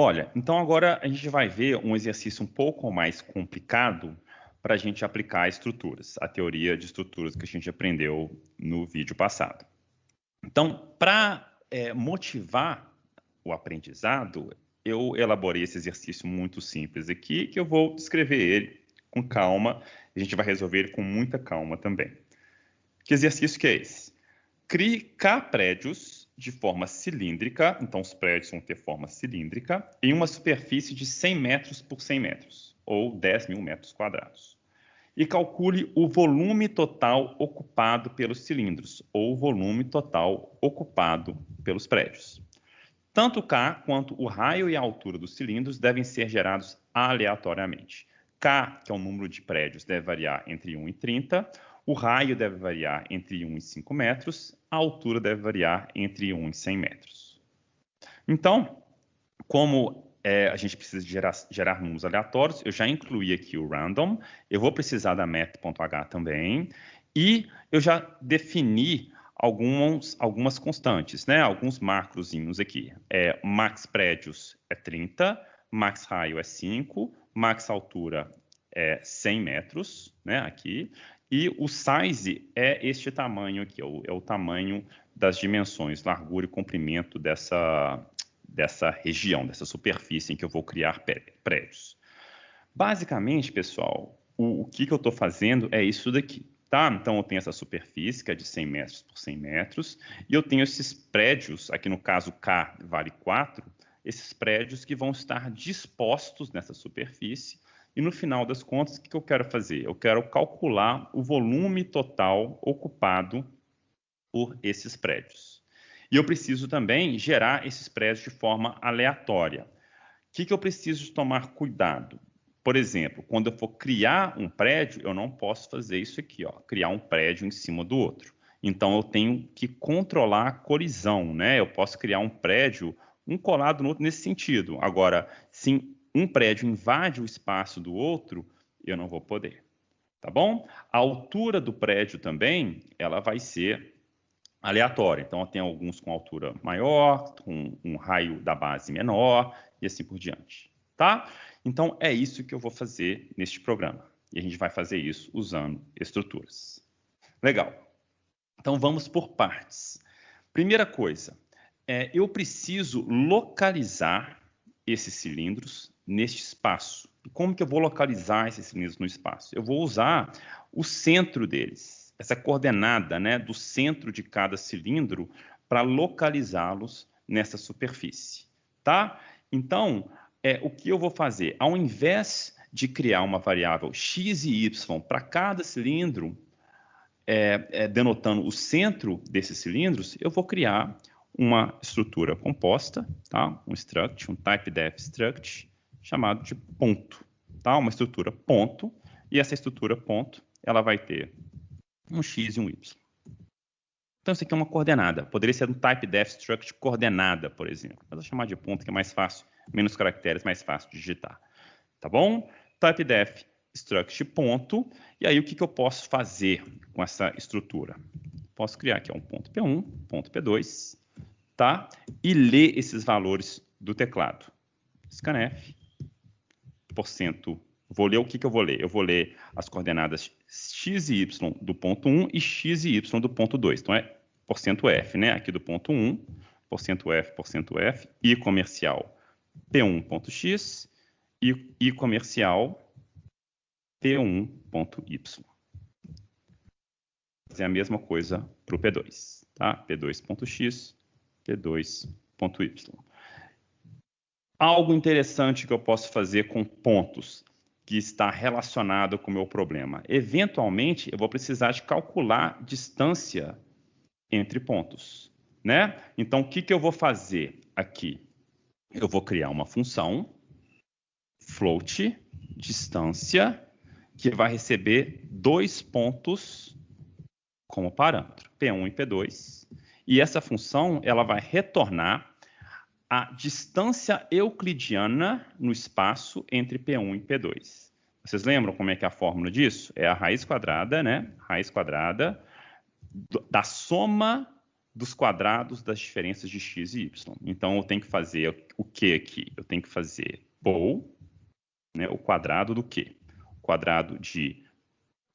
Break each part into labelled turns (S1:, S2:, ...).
S1: Olha, então agora a gente vai ver um exercício um pouco mais complicado para a gente aplicar estruturas, a teoria de estruturas que a gente aprendeu no vídeo passado. Então, para motivar o aprendizado, eu elaborei esse exercício muito simples aqui, que eu vou descrever ele com calma, a gente vai resolver ele com muita calma também. Que exercício que é esse? Crie K prédios de forma cilíndrica, então os prédios vão ter forma cilíndrica, em uma superfície de 100 metros por 100 metros, ou 10 mil metros quadrados. E calcule o volume total ocupado pelos cilindros, ou o volume total ocupado pelos prédios. Tanto K quanto o raio e a altura dos cilindros devem ser gerados aleatoriamente. K, que é o número de prédios, deve variar entre 1 e 30, o raio deve variar entre 1 e 5 metros, a altura deve variar entre 1 e 100 metros. Então, como a gente precisa gerar números aleatórios, eu já incluí aqui o random, eu vou precisar da math.h também, e eu já defini algumas constantes, né? Alguns macrozinhos aqui. Max prédios é 30, max raio é 5, max altura é 100 metros, né? Aqui. E o size é este tamanho aqui, é o tamanho das dimensões, largura e comprimento dessa região, dessa superfície em que eu vou criar prédios. Basicamente, pessoal, o que eu estou fazendo é isso daqui, tá? Então, eu tenho essa superfície, que é de 100 metros por 100 metros, e eu tenho esses prédios, aqui no caso K vale 4, esses prédios que vão estar dispostos nessa superfície, e no final das contas, o que eu quero fazer? Eu quero calcular o volume total ocupado por esses prédios. E eu preciso também gerar esses prédios de forma aleatória. O que eu preciso tomar cuidado? Por exemplo, quando eu for criar um prédio, eu não posso fazer isso aqui, ó, criar um prédio em cima do outro. Então, eu tenho que controlar a colisão, né? Eu posso criar um prédio, um colado no outro nesse sentido. Agora, se um prédio invade o espaço do outro, eu não vou poder, tá bom? A altura do prédio também, ela vai ser aleatória. Então, tem alguns com altura maior, com um raio da base menor e assim por diante, tá? Então, é isso que eu vou fazer neste programa. E a gente vai fazer isso usando estruturas. Legal. Então, vamos por partes. Primeira coisa, eu preciso localizar esses cilindros neste espaço. E como que eu vou localizar esses cilindros no espaço? Eu vou usar o centro deles, essa coordenada, né, do centro de cada cilindro para localizá-los nessa superfície, tá? Então, o que eu vou fazer? Ao invés de criar uma variável x e y para cada cilindro, denotando o centro desses cilindros, eu vou criar uma estrutura composta, tá? Um struct, um typedef struct, chamado de ponto, tá? Uma estrutura ponto, e essa estrutura ponto, ela vai ter um x e um y. Então, isso aqui é uma coordenada. Poderia ser um typedef struct coordenada, por exemplo. Mas eu vou chamar de ponto, que é mais fácil, menos caracteres, mais fácil de digitar. Tá bom? Typedef struct ponto. E aí, o que eu posso fazer com essa estrutura? Posso criar aqui um ponto P1, ponto P2, tá? E ler esses valores do teclado. Scanf, %. Vou ler o que eu vou ler? Eu vou ler as coordenadas x e y do ponto 1 e x e y do ponto 2. Então, é %f, né? Aqui do ponto 1, %f, i comercial P1.x e i comercial P1.y. Fazer a mesma coisa para o P2, tá? P2.x, P2.y. Algo interessante que eu posso fazer com pontos que está relacionado com o meu problema. Eventualmente, eu vou precisar de calcular distância entre pontos, né? Então, o que eu vou fazer aqui? Eu vou criar uma função float distância que vai receber 2 pontos como parâmetro, P1 e P2. E essa função ela vai retornar a distância euclidiana no espaço entre P1 e P2. Vocês lembram como é que é a fórmula disso? É a raiz quadrada, né? Raiz quadrada da soma dos quadrados das diferenças de x e y. Então, eu tenho que fazer o que aqui? Eu tenho que fazer POU, né, o quadrado do quê? O quadrado de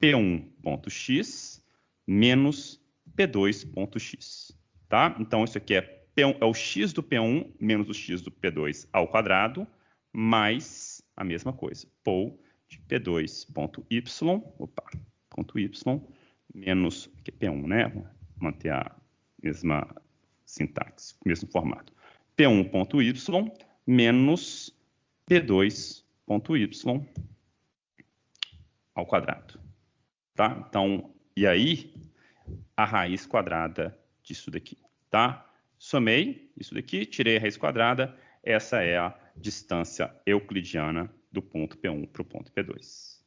S1: P1.x menos P2.x. Tá? Então, isso aqui é o x do P1 menos o x do P2 ao quadrado, mais a mesma coisa. POU de P2.y, ponto y, menos P1, né? Vou manter a mesma sintaxe, mesmo formato. P1.y menos P2.y ao quadrado. Tá? Então, e aí, a raiz quadrada disso daqui, tá? Somei isso daqui, tirei a raiz quadrada, essa é a distância euclidiana do ponto P1 para o ponto P2.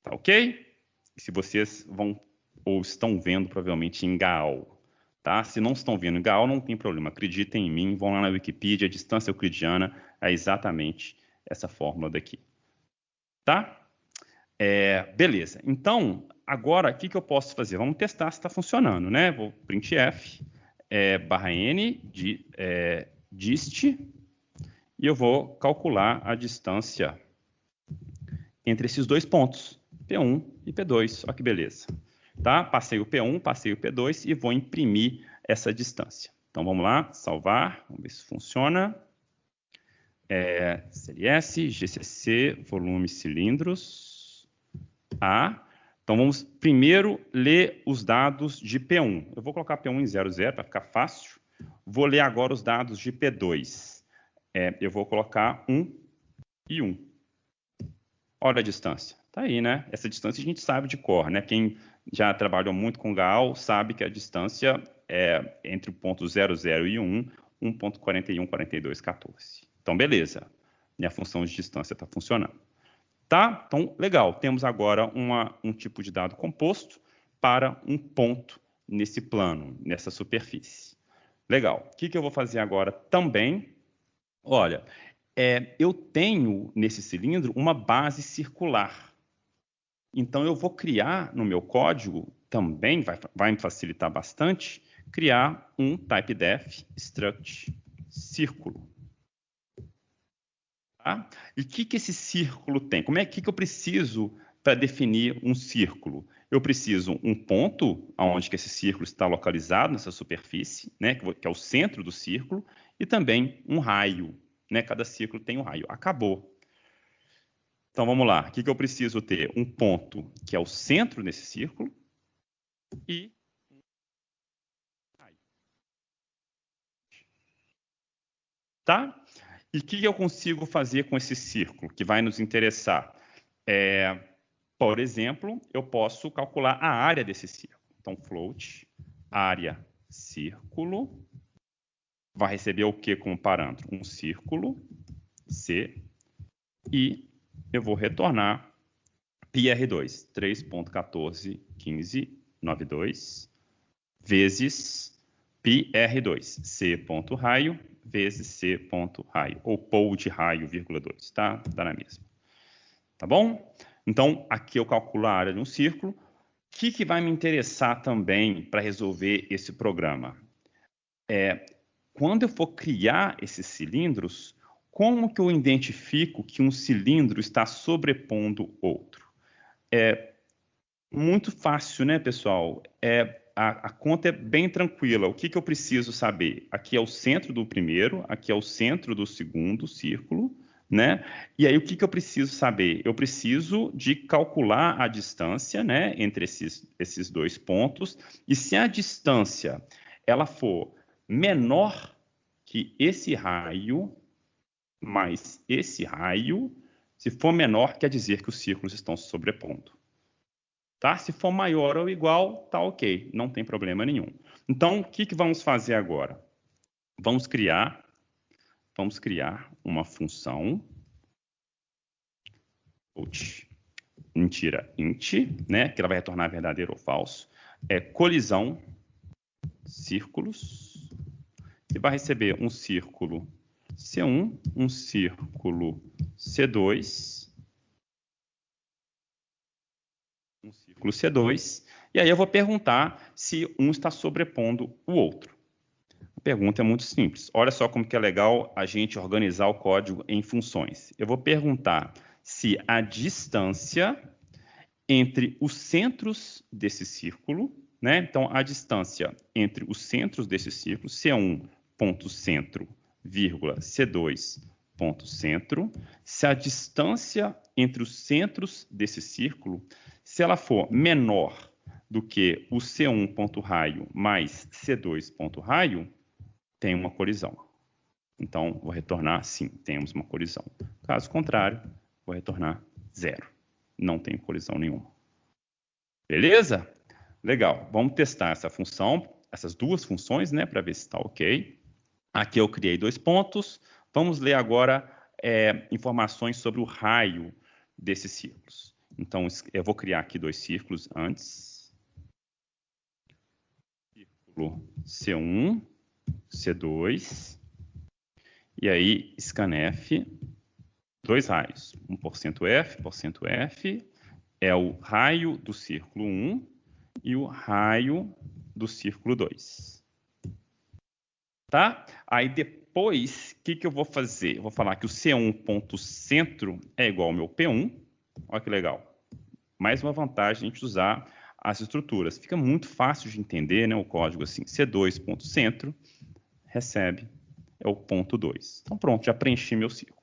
S1: Tá ok? E se vocês vão ou estão vendo, provavelmente, em Gaal, tá? Se não estão vendo em Gaal, não tem problema, acreditem em mim, vão lá na Wikipedia, a distância euclidiana é exatamente essa fórmula daqui. Tá? Beleza. Então, agora, o que eu posso fazer? Vamos testar se está funcionando, né? Vou printf, /n, dist, e eu vou calcular a distância entre esses dois pontos, P1 e P2. Olha que beleza. Tá? Passei o P1, passei o P2 e vou imprimir essa distância. Então, vamos lá, salvar, vamos ver se funciona. CLS, GCC, volume cilindros, A. Então, vamos primeiro ler os dados de P1. Eu vou colocar P1 em 00 para ficar fácil. Vou ler agora os dados de P2. Eu vou colocar 1 e 1. Olha a distância. Está aí, né? Essa distância a gente sabe de cor, né? Quem já trabalhou muito com Gaal sabe que a distância é entre o ponto 00 e 1, 1.414214. Então, beleza. Minha função de distância está funcionando. Tá? Então, legal. Temos agora um tipo de dado composto para um ponto nesse plano, nessa superfície. Legal. O que eu vou fazer agora também? Olha, eu tenho nesse cilindro uma base circular. Então, eu vou criar no meu código, também vai me facilitar bastante, criar um typedef struct círculo. Tá? E o que esse círculo tem? Como que eu preciso para definir um círculo? Eu preciso um ponto onde que esse círculo está localizado nessa superfície, né, que é o centro do círculo, e também um raio. Né? Cada círculo tem um raio. Acabou. Então, vamos lá. O que eu preciso ter? Um ponto que é o centro desse círculo e um raio. Tá? E o que eu consigo fazer com esse círculo que vai nos interessar? Por exemplo, eu posso calcular a área desse círculo. Então, float, área, círculo, vai receber o que como parâmetro? Um círculo, C, e eu vou retornar PR2, 3.141592, vezes PR2, C.raio, vezes C.raio, ou POU de raio, vírgula 2, tá? Dá na mesma. Tá bom? Então, aqui eu calculo a área de um círculo. O que vai me interessar também para resolver esse programa? Quando eu for criar esses cilindros, como que eu identifico que um cilindro está sobrepondo outro? Muito fácil, né, pessoal? A conta é bem tranquila. O que eu preciso saber? Aqui é o centro do primeiro, aqui é o centro do segundo círculo, né? E aí, o que eu preciso saber? Eu preciso de calcular a distância, né, entre esses dois pontos, e se a distância ela for menor que esse raio, mais esse raio, se for menor, quer dizer que os círculos estão se sobrepondo. Tá? Se for maior ou igual, tá ok, não tem problema nenhum. Então, o que vamos fazer agora? Vamos criar uma função int, né, que ela vai retornar verdadeiro ou falso, colisão círculos, e vai receber um círculo C1, um círculo C2, um círculo C2, e aí eu vou perguntar se um está sobrepondo o outro. pergunta é muito simples. Olha só como que é legal a gente organizar o código em funções. Eu vou perguntar se a distância entre os centros desse círculo, né? Então, a distância entre os centros desse círculo, C1 ponto centro, vírgula, C2 ponto centro, se a distância entre os centros desse círculo, se ela for menor do que o C1 ponto raio mais C2 ponto raio, tem uma colisão. Então, vou retornar sim, temos uma colisão. Caso contrário, vou retornar 0. Não tem colisão nenhuma. Beleza? Legal. Vamos testar essa função, essas duas funções, né, para ver se está ok. Aqui eu criei 2 pontos. Vamos ler agora informações sobre o raio desses círculos. Então, eu vou criar aqui 2 círculos antes. Círculo C1, C2. E aí, scanf, 2 raios. 1%F é o raio do círculo 1 e o raio do círculo 2. Tá? Aí depois, o que eu vou fazer? Eu vou falar que o C1 ponto centro é igual ao meu P1. Olha que legal. Mais uma vantagem a gente usar as estruturas. Fica muito fácil de entender, né, o código assim. C2 ponto centro recebe é o ponto 2. Então pronto, já preenchi meu círculo.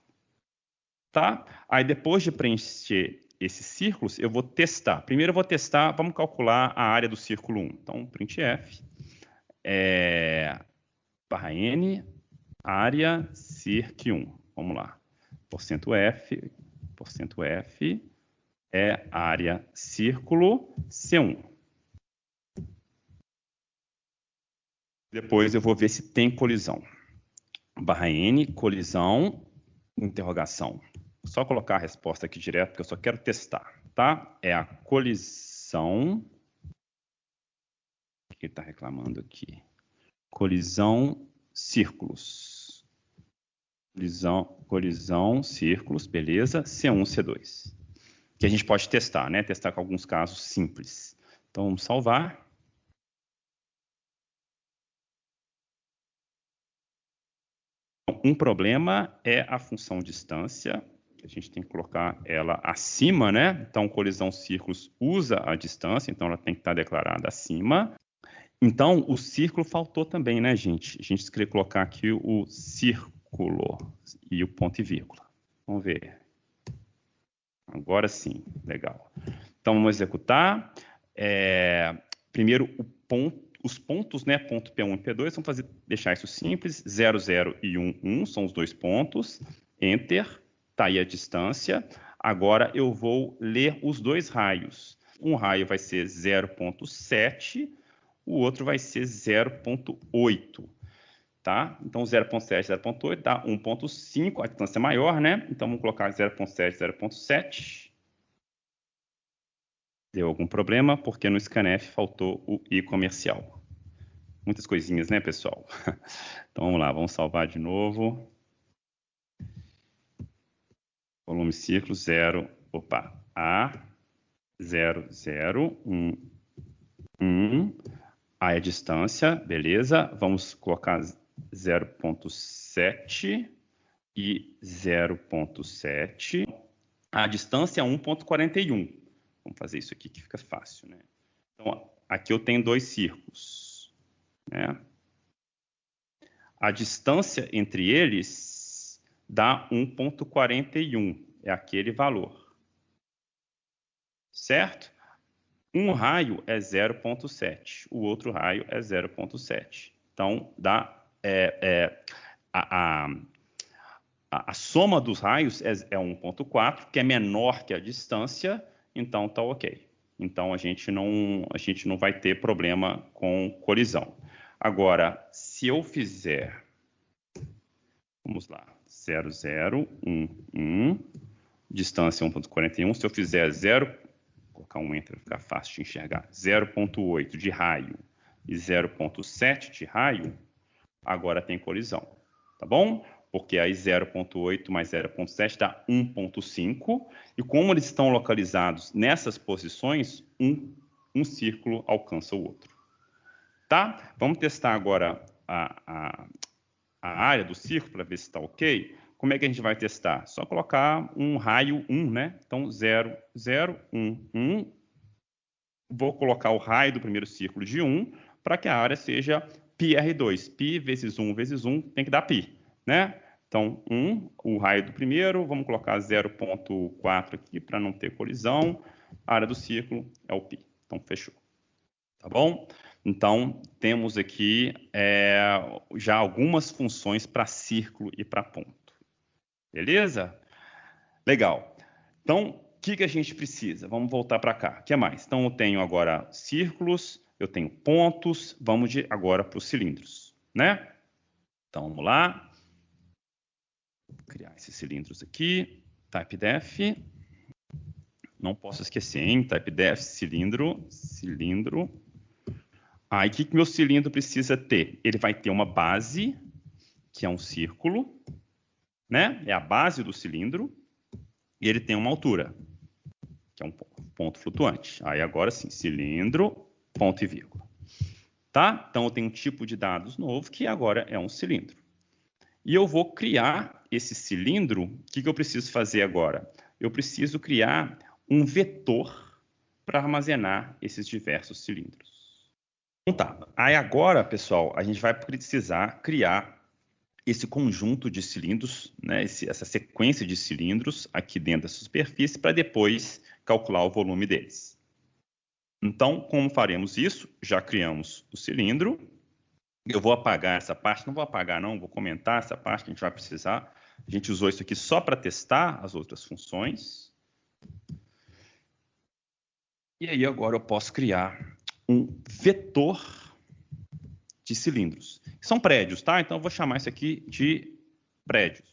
S1: Tá? Aí depois de preencher esses círculos, eu vou testar. Primeiro eu vou testar, vamos calcular a área do círculo 1. Então, printf, barra n, área circ1. Vamos lá. %f é área círculo C1. Depois eu vou ver se tem colisão. Barra n, colisão, interrogação. Só colocar a resposta aqui direto, porque eu só quero testar, tá? É a colisão. O que ele está reclamando aqui? Colisão, círculos. Colisão, círculos, beleza. C1, C2. Que a gente pode testar, né? Testar com alguns casos simples. Então, vamos salvar. Um problema é a função distância. A gente tem que colocar ela acima, né? Então, colisão círculos usa a distância, então ela tem que estar declarada acima. Então, o círculo faltou também, né, gente? A gente queria colocar aqui o círculo e o ponto e vírgula. Vamos ver. Agora sim, legal. Então, vamos executar. Primeiro, os pontos, né, ponto P1 e P2, vamos deixar isso simples. 0, 0 e 1, 1 são os 2 pontos. Enter. Está aí a distância. Agora eu vou ler os 2 raios. Um raio vai ser 0,7, o outro vai ser 0,8. Tá? Então, 0,7, 0,8 dá 1,5, a distância é maior, né? Então, vamos colocar 0,7, 0,7. Deu algum problema, porque no scanf faltou o i comercial. Muitas coisinhas, né, pessoal? Então, vamos lá, vamos salvar de novo. Volume círculo 0, A, 0, 0, 1, 1. A é a distância, beleza. Vamos colocar 0,7 e 0,7. A distância é 1,41. Vamos fazer isso aqui que fica fácil, né? Então, aqui eu tenho 2 círculos, né? A distância entre eles dá 1,41, é aquele valor, certo? Um raio é 0,7, o outro raio é 0,7. Então, dá, a soma dos raios é 1,4, que é menor que a distância, então está ok. Então, a gente não vai ter problema com colisão. Agora, se eu fizer, vamos lá, 0, 0, 1, 1, distância 1,41, se eu fizer 0, vou colocar um enter para ficar fácil de enxergar, 0,8 de raio e 0,7 de raio, agora tem colisão, tá bom? Porque aí 0,8 mais 0,7 dá 1,5, e como eles estão localizados nessas posições, um círculo alcança o outro. Tá? Vamos testar agora a área do círculo para ver se está ok, como é que a gente vai testar? Só colocar um raio 1, né? Então, 0, 0, 1, 1. Vou colocar o raio do primeiro círculo de 1 para que a área seja πr2. Π vezes 1 tem que dar π, né? Então, 1, o raio do primeiro, vamos colocar 0,4 aqui para não ter colisão. A área do círculo é o π. Então, fechou. Tá bom? Então, temos aqui já algumas funções para círculo e para ponto. Beleza? Legal. Então, o que a gente precisa? Vamos voltar para cá. O que mais? Então, eu tenho agora círculos, eu tenho pontos, vamos agora para os cilindros, né? Então, vamos lá. Vou criar esses cilindros aqui. Typedef. Não posso esquecer, hein? Typedef, cilindro. Aí, o que meu cilindro precisa ter? Ele vai ter uma base, que é um círculo, né? É a base do cilindro. E ele tem uma altura, que é um ponto flutuante. Aí, agora sim, cilindro, ponto e vírgula. Tá? Então, eu tenho um tipo de dados novo, que agora é um cilindro. E eu vou criar esse cilindro. O que eu preciso fazer agora? Eu preciso criar um vetor para armazenar esses diversos cilindros. Então tá. Aí agora, pessoal, a gente vai precisar criar esse conjunto de cilindros, né, essa sequência de cilindros aqui dentro da superfície para depois calcular o volume deles. Então, como faremos isso? Já criamos o cilindro. Eu vou apagar essa parte, não vou apagar não, vou comentar essa parte que a gente vai precisar. A gente usou isso aqui só para testar as outras funções. E aí agora eu posso criar um vetor de cilindros. São prédios, tá? Então eu vou chamar isso aqui de prédios.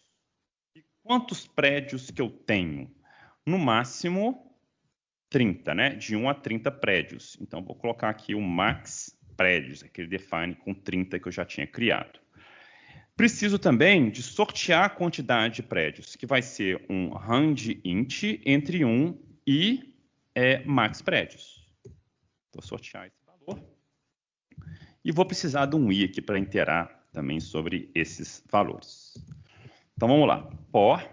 S1: E quantos prédios que eu tenho? No máximo 30, né? De 1 a 30 prédios. Então vou colocar aqui o max prédios, aquele define com 30 que eu já tinha criado. Preciso também de sortear a quantidade de prédios, que vai ser um range int entre 1 e max prédios. Vou sortear esse valor. E vou precisar de um i aqui para interar também sobre esses valores. Então, vamos lá. For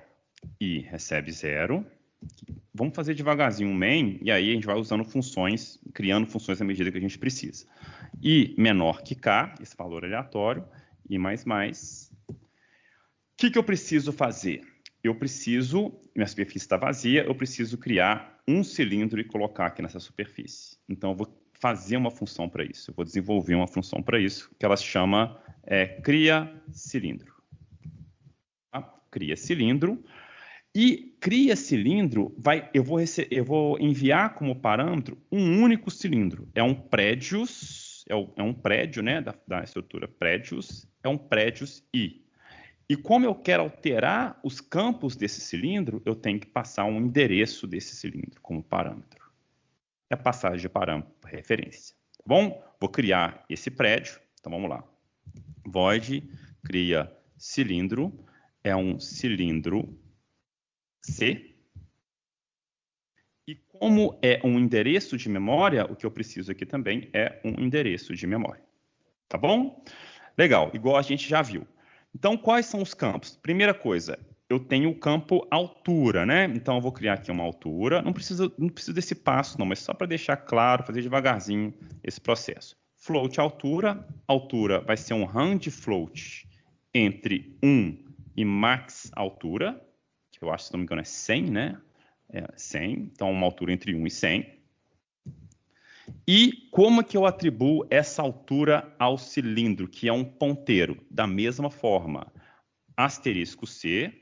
S1: i recebe 0. Vamos fazer devagarzinho um main, e aí a gente vai usando funções, criando funções à medida que a gente precisa. I menor que k, esse valor aleatório, i mais mais. O que eu preciso fazer? Minha superfície está vazia, eu preciso criar um cilindro e colocar aqui nessa superfície. Então, eu vou fazer uma função para isso. Eu vou desenvolver uma função para isso, que ela se chama cria cilindro. Tá? Cria cilindro. E cria cilindro, eu vou enviar como parâmetro um único cilindro. É um prédios, é um prédio, né, da estrutura prédios, é um prédios i. E como eu quero alterar os campos desse cilindro, eu tenho que passar um endereço desse cilindro como parâmetro. É a passagem de parâmetro para referência. Tá bom? Vou criar esse prédio. Então, vamos lá. Void cria cilindro. É um cilindro C. E como é um endereço de memória, o que eu preciso aqui também é um endereço de memória. Tá bom? Legal, igual a gente já viu. Então, quais são os campos? Primeira coisa, eu tenho o campo altura, né? Então, eu vou criar aqui uma altura. Não preciso desse passo, não, mas só para deixar claro, fazer devagarzinho esse processo. Float altura. Altura vai ser um range float entre 1 e max altura, que eu acho, se não me engano, é 100, né? 100. Então, uma altura entre 1 e 100. E como é que eu atribuo essa altura ao cilindro, que é um ponteiro? Da mesma forma, asterisco C,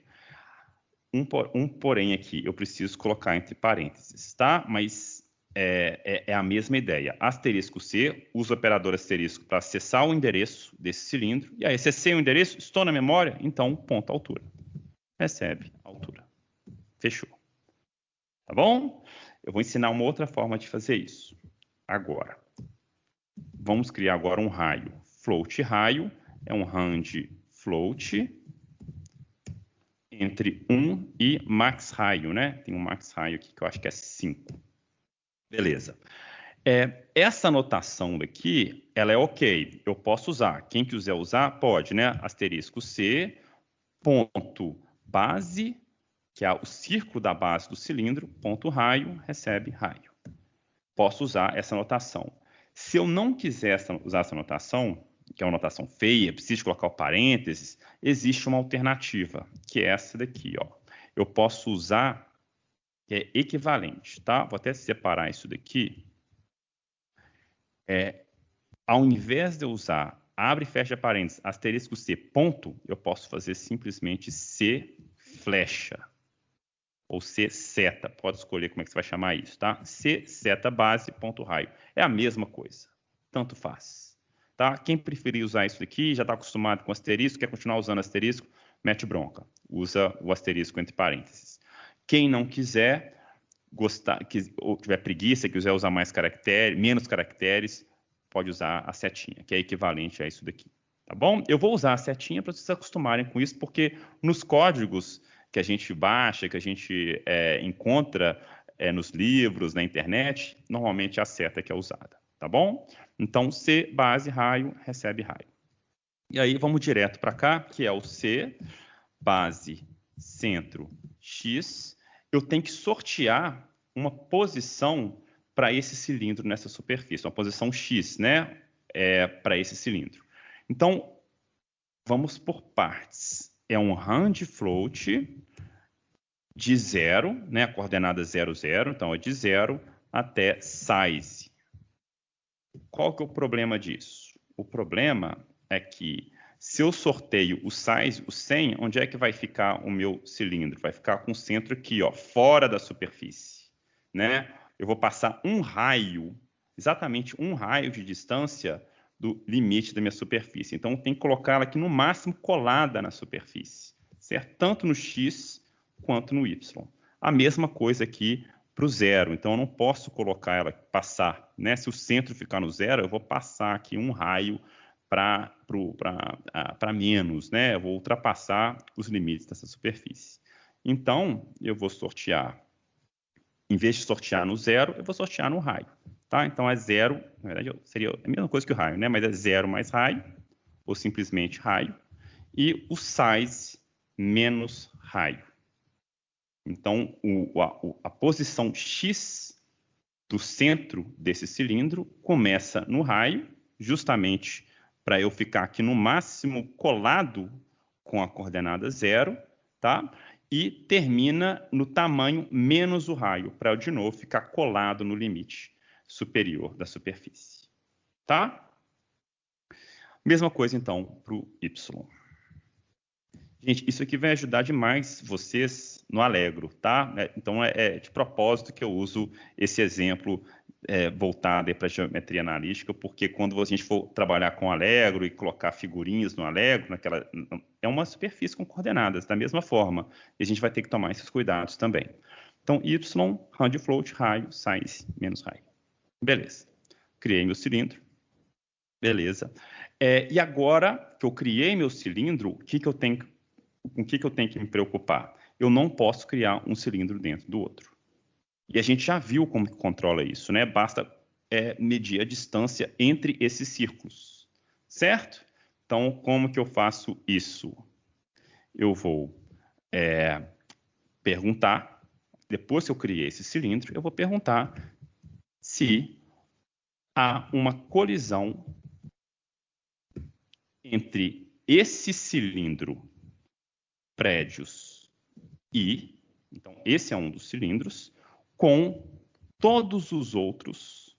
S1: porém aqui, eu preciso colocar entre parênteses, tá? Mas é a mesma ideia. Asterisco C, uso o operador asterisco para acessar o endereço desse cilindro. E aí, acessei o endereço, estou na memória, então ponto altura. Recebe altura. Fechou. Tá bom? Eu vou ensinar uma outra forma de fazer isso. Agora, vamos criar agora um raio. Float raio é um range float entre 1 e max raio, né? Tem um max raio aqui que eu acho que é 5. Beleza. Essa anotação daqui, ela é ok. Eu posso usar. Quem quiser usar, pode, né? Asterisco C, ponto base, que é o círculo da base do cilindro, ponto raio, recebe raio. Posso usar essa anotação. Se eu não quiser usar essa anotação, que é uma anotação feia, preciso colocar o parênteses, existe uma alternativa, que é essa daqui, ó. Eu posso usar, que é equivalente, tá? Vou até separar isso daqui. Ao invés de eu usar abre e fecha parênteses, asterisco C, ponto, eu posso fazer simplesmente C flecha. Ou C seta, pode escolher como é que você vai chamar isso, tá? C seta base, ponto raio. É a mesma coisa, tanto faz. Tá? Quem preferir usar isso daqui, já está acostumado com asterisco, quer continuar usando asterisco, mete bronca. Usa o asterisco entre parênteses. Quem não quiser, ou tiver preguiça, quiser usar mais caracteres, menos caracteres, pode usar a setinha, que é equivalente a isso daqui. Tá bom? Eu vou usar a setinha para vocês se acostumarem com isso, porque nos códigos que a gente baixa, que a gente encontra nos livros, na internet, normalmente a seta que é usada, tá bom? Então, C, base, raio, recebe raio. E aí, vamos direto para cá, que é o C, base, centro, X. Eu tenho que sortear uma posição para esse cilindro nessa superfície, uma posição X, né? Para esse cilindro. Então, vamos por partes. É um hand float de 0, né? A coordenada 0, 0, então é de 0 até size. Qual que é o problema disso? O problema é que se eu sorteio o size, o 100, onde é que vai ficar o meu cilindro? Vai ficar com o centro aqui, ó, fora da superfície, né? Eu vou passar um raio, exatamente um raio de distância do limite da minha superfície. Então, tem que colocar ela aqui no máximo colada na superfície, certo? Tanto no X quanto no Y. A mesma coisa aqui para o 0. Então, eu não posso colocar ela, passar, né? Se o centro ficar no 0, eu vou passar aqui um raio para menos, né? Eu vou ultrapassar os limites dessa superfície. Então, eu vou sortear, em vez de sortear no 0, eu vou sortear no raio. Tá? Então, é 0, na verdade, seria a mesma coisa que o raio, né? Mas é 0 mais raio, ou simplesmente raio, e o size menos raio. Então, a posição X do centro desse cilindro começa no raio, justamente para eu ficar aqui no máximo colado com a coordenada 0, tá? E termina no tamanho menos o raio, para eu, de novo, ficar colado no limite superior da superfície, tá? Mesma coisa, então, para o Y. Gente, isso aqui vai ajudar demais vocês no Allegro, tá? Então, é de propósito que eu uso esse exemplo voltado para a geometria analítica, porque quando a gente for trabalhar com Allegro e colocar figurinhas no Allegro, é uma superfície com coordenadas, da mesma forma. E a gente vai ter que tomar esses cuidados também. Então, Y, hand float, raio, size, menos raio. Beleza. Criei meu cilindro. Beleza. E agora que eu criei meu cilindro, com o que eu tenho que me preocupar? Eu não posso criar um cilindro dentro do outro. E a gente já viu como que controla isso, né? Basta medir a distância entre esses círculos, certo? Então, como que eu faço isso? Eu vou perguntar, depois que eu criei esse cilindro, eu vou perguntar se há uma colisão entre esse cilindro, prédios I, então esse é um dos cilindros, com todos os outros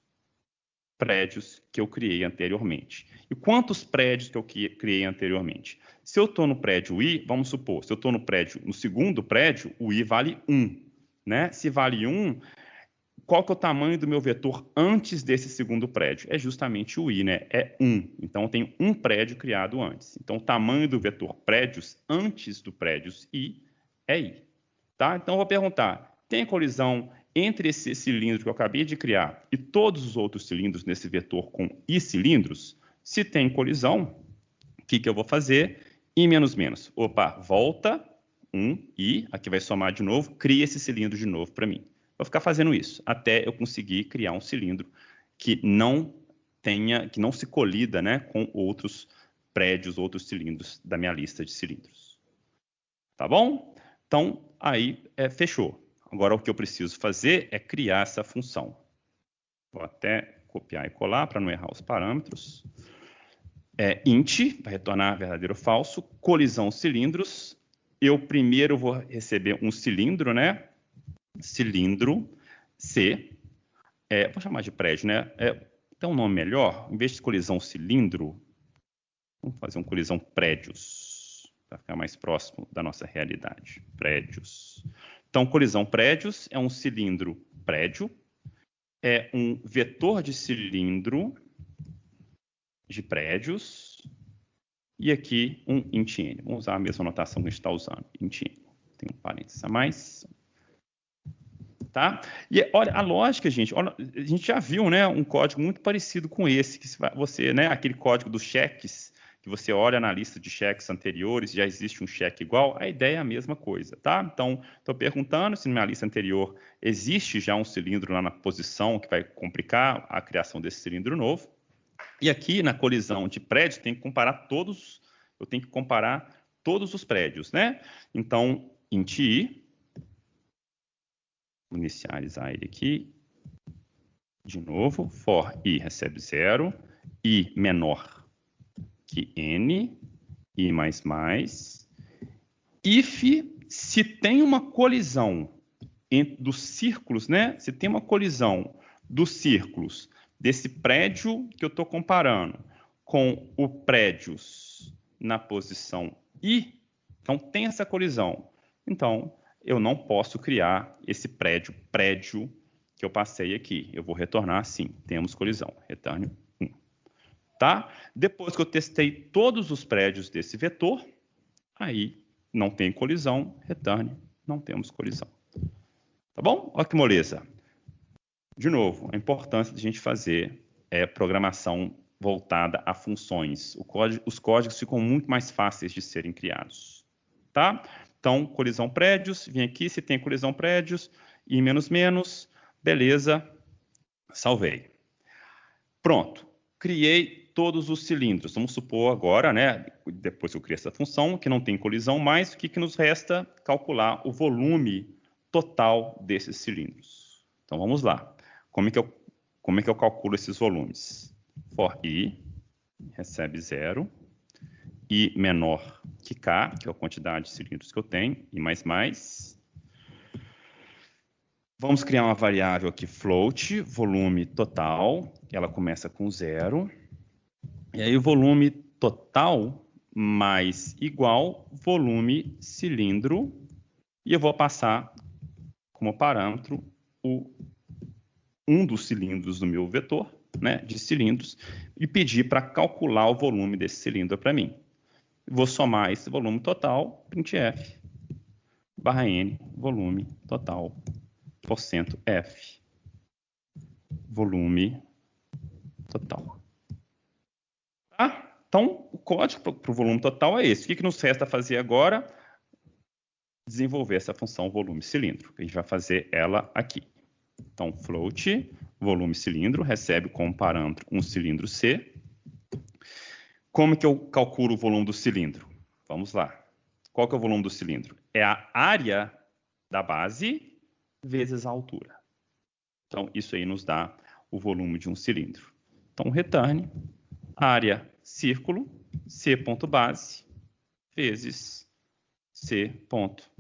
S1: prédios que eu criei anteriormente. E quantos prédios que eu criei anteriormente? Se eu estou no prédio I, vamos supor, se eu estou no segundo prédio, o I vale 1. Né? Se vale 1, qual que é o tamanho do meu vetor antes desse segundo prédio? É justamente o I, né? É 1. Então, eu tenho um prédio criado antes. Então, o tamanho do vetor prédios antes do prédios I é I. Tá? Então, eu vou perguntar, tem colisão entre esse cilindro que eu acabei de criar e todos os outros cilindros nesse vetor com I cilindros? Se tem colisão, o que eu vou fazer? I menos menos. Opa, volta, 1, I, aqui vai somar de novo, cria esse cilindro de novo para mim. Vou ficar fazendo isso até eu conseguir criar um cilindro que não se colida, né, com outros prédios, outros cilindros da minha lista de cilindros. Tá bom? Então, aí fechou. Agora, o que eu preciso fazer é criar essa função. Vou até copiar e colar para não errar os parâmetros. Int, para retornar verdadeiro ou falso, colisão cilindros. Eu primeiro vou receber um cilindro, né? Cilindro C. Vou chamar de prédio, né? Tem um nome melhor? Em vez de colisão cilindro, vamos fazer um colisão prédios, para ficar mais próximo da nossa realidade. Prédios. Então, colisão prédios é um cilindro prédio, é um vetor de cilindro de prédios, e aqui um int n. Vamos usar a mesma notação que a gente está usando, int n. Tem um parênteses a mais. Tá? E olha, a lógica, gente, olha, a gente já viu, né, um código muito parecido com esse, que você, né, aquele código dos cheques, que você olha na lista de cheques anteriores, já existe um cheque igual, a ideia é a mesma coisa, tá? Então, estou perguntando se na minha lista anterior existe já um cilindro lá na posição que vai complicar a criação desse cilindro novo. E aqui na colisão de prédios eu tenho que comparar todos os prédios, né? Então, int i, vou inicializar ele aqui, de novo, for i recebe 0, i menor que n, i mais mais, if, se tem uma colisão dos círculos, né? Se tem uma colisão dos círculos desse prédio que eu estou comparando com o prédios na posição I, então tem essa colisão. Então, eu não posso criar esse prédio que eu passei aqui. Eu vou retornar assim, temos colisão, retorne 1. Tá? Depois que eu testei todos os prédios desse vetor, aí não tem colisão, retorne, não temos colisão. Tá bom? Olha que moleza. De novo, a importância de a gente fazer programação voltada a funções. Os códigos ficam muito mais fáceis de serem criados. Tá? Então, colisão prédios, vim aqui, se tem colisão prédios, i menos menos, beleza, salvei. Pronto, criei todos os cilindros. Vamos supor agora, né, depois que eu criei essa função, que não tem colisão mais, o que nos resta? Calcular o volume total desses cilindros. Então, vamos lá. Como é que eu calculo esses volumes? For i recebe 0, i menor que k, que é a quantidade de cilindros que eu tenho, i mais mais. Vamos criar uma variável aqui, float, volume total, ela começa com 0. E aí o volume total mais igual volume cilindro, e eu vou passar como parâmetro um dos cilindros do meu vetor, né, de cilindros, e pedir para calcular o volume desse cilindro para mim. Vou somar esse volume total, printf, barra n, volume total, %f, volume total. Tá? Então, o código para o volume total é esse. O que nos resta fazer agora? Desenvolver essa função volume cilindro. A gente vai fazer ela aqui. Então, float, volume cilindro, recebe como parâmetro um cilindro C. Como que eu calculo o volume do cilindro? Vamos lá. Qual que é o volume do cilindro? É a área da base vezes a altura. Então, isso aí nos dá o volume de um cilindro. Então, return, área círculo, c.base, vezes c.altura.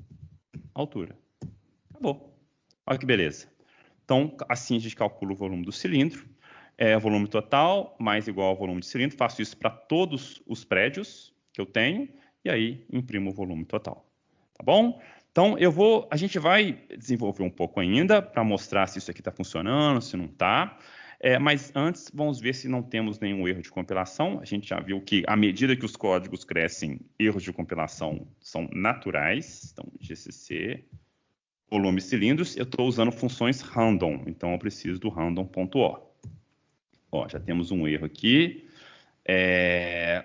S1: Acabou. Olha que beleza. Então, assim a gente calcula o volume do cilindro. Volume total mais igual ao volume de cilindro. Faço isso para todos os prédios que eu tenho. E aí, imprimo o volume total. Tá bom? Então, a gente vai desenvolver um pouco ainda para mostrar se isso aqui está funcionando, se não está. Mas antes, vamos ver se não temos nenhum erro de compilação. A gente já viu que, à medida que os códigos crescem, erros de compilação são naturais. Então, GCC, volume cilindros, eu estou usando funções random. Então, eu preciso do random.o. Ó, já temos um erro aqui.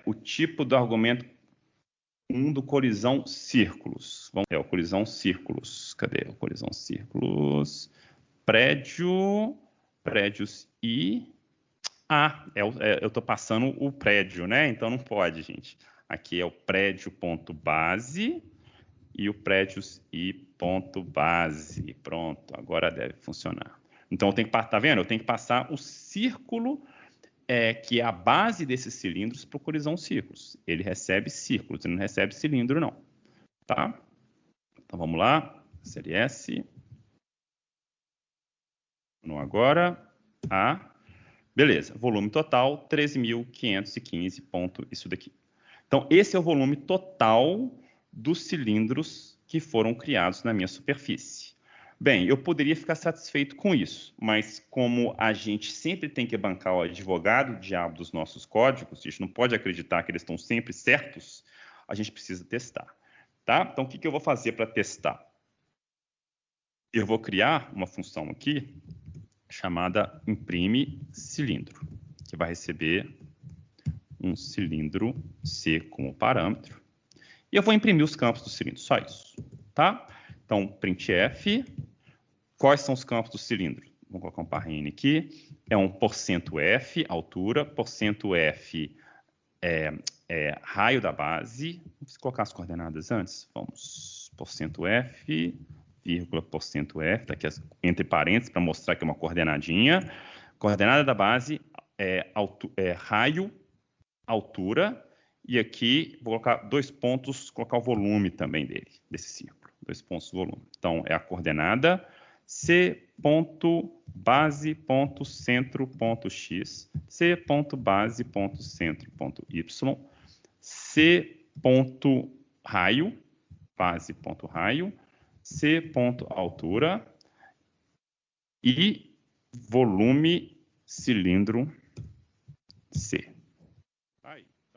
S1: O tipo do argumento 1 do colisão círculos. O colisão círculos. Cadê o colisão círculos? Prédios I eu estou passando o prédio, né? Então não pode, gente. Aqui é o prédio.base e o prédios e ponto base. Pronto, agora deve funcionar. Então eu tenho que, tá vendo? Eu tenho que passar o círculo que é a base desses cilindros para o colisão círculos. Ele recebe círculos, ele não recebe cilindro, não. Tá? Então vamos lá. CLS. No agora. Beleza. Volume total, 13.515 ponto isso daqui. Então, esse é o volume total dos cilindros que foram criados na minha superfície. Bem, eu poderia ficar satisfeito com isso, mas como a gente sempre tem que bancar o advogado diabo dos nossos códigos, a gente não pode acreditar que eles estão sempre certos, a gente precisa testar. Tá? Então, o que eu vou fazer para testar? Eu vou criar uma função aqui chamada imprime cilindro, que vai receber um cilindro C como parâmetro. E eu vou imprimir os campos do cilindro, só isso. Tá? Então, printf, quais são os campos do cilindro? Vou colocar um parrene aqui. É um %f, altura, %f raio da base. Vamos colocar as coordenadas antes. Vamos, %f, vírgula, %f, daqui entre parênteses, para mostrar que é uma coordenadinha. Coordenada da base raio, altura, e aqui vou colocar 2 pontos, colocar o volume também dele, desse círculo. 2 pontos volume. Então, é a coordenada c.base.centro.x, c.base.centro.y, c.raio, base.raio, c.altura e volume cilindro C.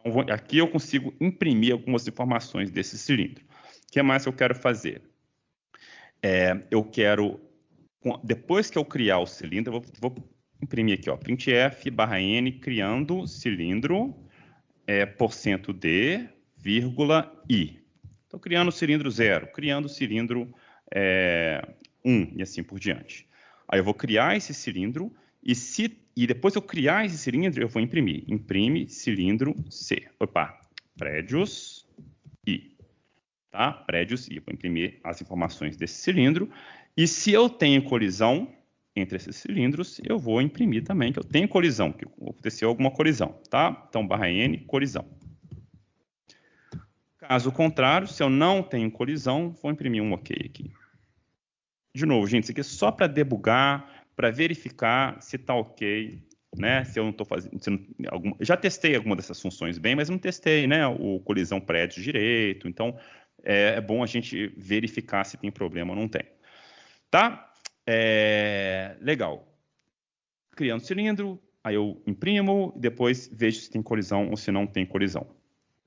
S1: Então, aqui eu consigo imprimir algumas informações desse cilindro. O que mais eu quero fazer? Eu quero, depois que eu criar o cilindro, eu vou imprimir aqui, ó, printf /n criando cilindro %d, vírgula, i. Estou criando o cilindro 0, criando o cilindro 1 e assim por diante. Aí eu vou criar esse cilindro e depois que eu criar esse cilindro, eu vou imprimir. Imprime cilindro C. Opa, prédios I. Tá? Prédios I. Vou imprimir as informações desse cilindro. E se eu tenho colisão entre esses cilindros, eu vou imprimir também que eu tenho colisão, que aconteceu alguma colisão. Tá? Então, /n, colisão. Caso contrário, se eu não tenho colisão, vou imprimir um OK aqui. De novo, gente, isso aqui é só para debugar, para verificar se está OK, né? Se eu não estou fazendo... já testei alguma dessas funções bem, mas não testei, né? O colisão prédio direito. Então, é bom a gente verificar se tem problema ou não tem. Tá? Legal. Criando cilindro, aí eu imprimo, depois vejo se tem colisão ou se não tem colisão.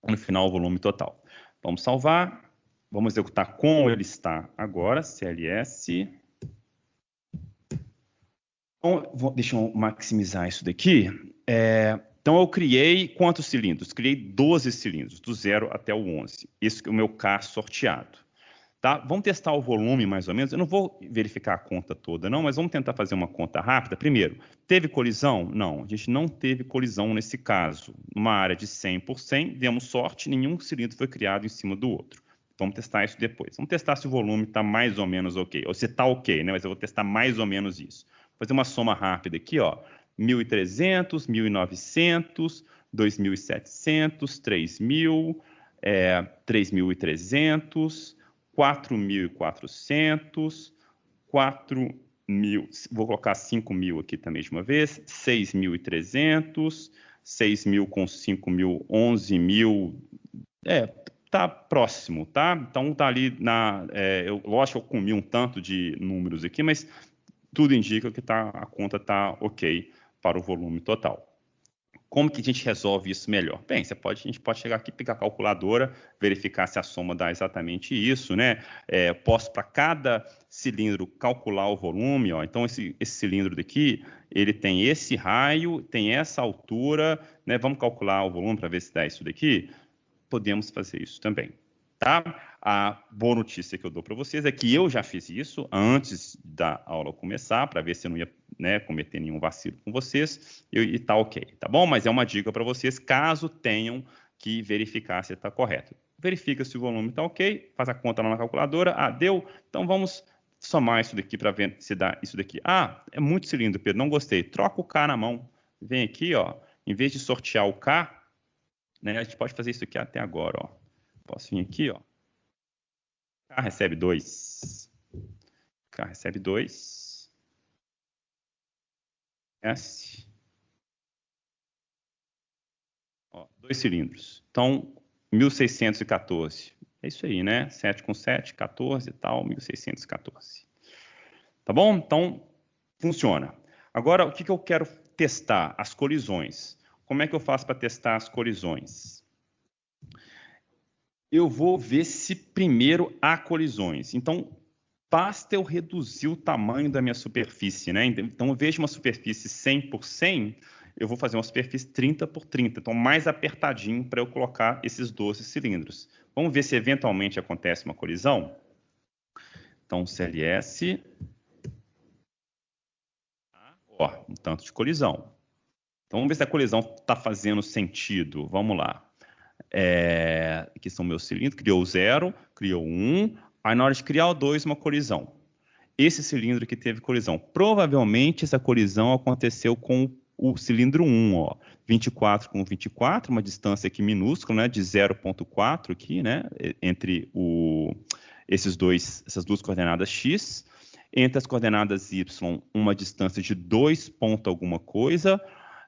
S1: No final, o volume total. Vamos salvar. Vamos executar como ele está agora, CLS. Então, deixa eu maximizar isso daqui. Então, eu criei quantos cilindros? Criei 12 cilindros, do 0 até o 11. Esse é o meu K sorteado. Tá? Vamos testar o volume, mais ou menos. Eu não vou verificar a conta toda, não, mas vamos tentar fazer uma conta rápida. Primeiro, teve colisão? Não, a gente não teve colisão nesse caso. Numa área de 100 por 100, demos sorte, nenhum cilindro foi criado em cima do outro. Vamos testar isso depois. Vamos testar se o volume está mais ou menos OK. Ou se está OK, né? Mas eu vou testar mais ou menos isso. Vou fazer uma soma rápida aqui, ó. 1.300, 1.900, 2.700, 3.000, 3.300, 4.400, 4.000, vou colocar 5.000 aqui também de uma vez, 6.300, 6.000 com 5.000, 11.000, tá próximo, tá? Então tá ali lógico que eu comi um tanto de números aqui, mas tudo indica que a conta tá OK para o volume total. Como que a gente resolve isso melhor? Bem, a gente pode chegar aqui, pegar a calculadora, verificar se a soma dá exatamente isso, né? Posso, para cada cilindro, calcular o volume, ó. Então, esse cilindro daqui, ele tem esse raio, tem essa altura, né? Vamos calcular o volume para ver se dá isso daqui? Podemos fazer isso também, Tá? A boa notícia que eu dou para vocês é que eu já fiz isso antes da aula começar, para ver se eu não ia, né, cometer nenhum vacilo com vocês, e tá ok, tá bom? Mas é uma dica para vocês, caso tenham que verificar se está correto. Verifica se o volume está ok, faz a conta lá na calculadora, deu, então vamos somar isso daqui para ver se dá isso daqui. É muito cilindro, Pedro, não gostei. Troca o K na mão, vem aqui, ó, em vez de sortear o K, né, a gente pode fazer isso aqui até agora, ó. Posso vir aqui, ó. K recebe 2. K recebe 2. S. Ó, 2 cilindros. Então, 1614. É isso aí, né? 7 com 7, 14 e tal, 1614. Tá bom? Então, funciona. Agora, o que eu quero testar? As colisões. Como é que eu faço para testar as colisões? Eu vou ver se primeiro há colisões. Então, basta eu reduzir o tamanho da minha superfície, né? Então, eu vejo uma superfície 100 por 100, eu vou fazer uma superfície 30 por 30. Então, mais apertadinho para eu colocar esses 12 cilindros. Vamos ver se eventualmente acontece uma colisão? Então, CLS... Ó, um tanto de colisão. Então, vamos ver se a colisão está fazendo sentido. Vamos lá. Aqui são meus cilindros. Criou 0, criou 1. Aí, na hora de criar o 2, uma colisão. Esse cilindro que teve colisão. Provavelmente, essa colisão aconteceu com o cilindro 1, ó. 24 com 24, uma distância aqui minúscula, né? De 0,4 aqui, né? Entre essas duas coordenadas x. Entre as coordenadas y, uma distância de 2 ponto alguma coisa,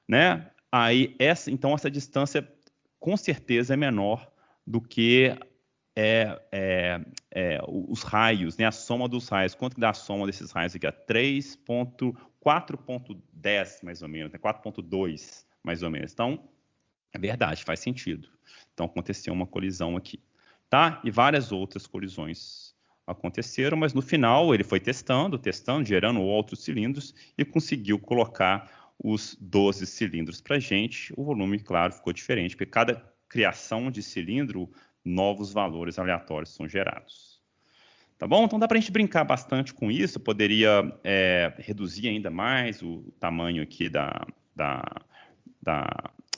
S1: né? Aí, então, essa distância, com certeza, é menor do que os raios, né? A soma dos raios. Quanto que dá a soma desses raios aqui? 4.10, mais ou menos, né? 4.2, mais ou menos. Então, é verdade, faz sentido. Então, aconteceu uma colisão aqui, tá? E várias outras colisões aconteceram, mas no final ele foi testando, gerando outros cilindros e conseguiu colocar os 12 cilindros para a gente. O volume, claro, ficou diferente, porque cada criação de cilindro, novos valores aleatórios são gerados. Tá bom? Então dá para a gente brincar bastante com isso, poderia reduzir ainda mais o tamanho aqui da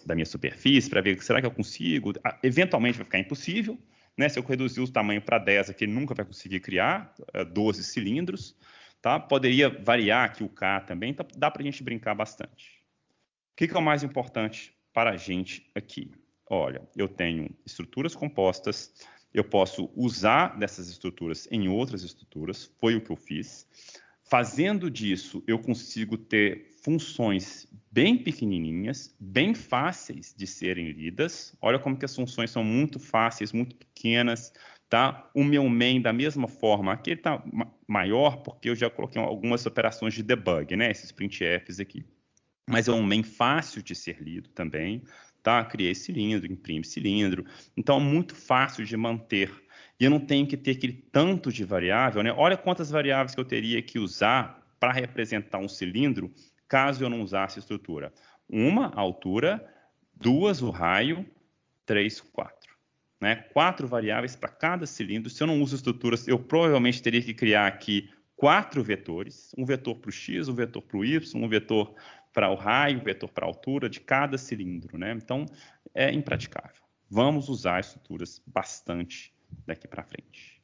S1: minha superfície, para ver, será que eu consigo? Eventualmente vai ficar impossível, né? Se eu reduzir o tamanho para 10 aqui, ele nunca vai conseguir criar 12 cilindros. Tá? Poderia variar aqui o K também, então dá para a gente brincar bastante. O que é o mais importante para a gente aqui? Olha, eu tenho estruturas compostas, eu posso usar dessas estruturas em outras estruturas, foi o que eu fiz. Fazendo disso, eu consigo ter funções bem pequenininhas, bem fáceis de serem lidas. Olha como que as funções são muito fáceis, muito pequenas, tá? O meu main, da mesma forma, aqui ele está maior porque eu já coloquei algumas operações de debug, né? Esses printfs aqui. Mas é um main fácil de ser lido também, tá? Criei cilindro, imprime cilindro. Então, é muito fácil de manter. E eu não tenho que ter aquele tanto de variável, né? Olha quantas variáveis que eu teria que usar para representar um cilindro, caso eu não usasse estrutura. 1, a altura, 2, o raio, 3, 4. Né? 4 variáveis para cada cilindro. Se eu não uso estruturas, eu provavelmente teria que criar aqui 4 vetores. Um vetor para o x, um vetor para o y, um vetor para o raio, um vetor para a altura de cada cilindro. Né? Então, é impraticável. Vamos usar estruturas bastante daqui para frente.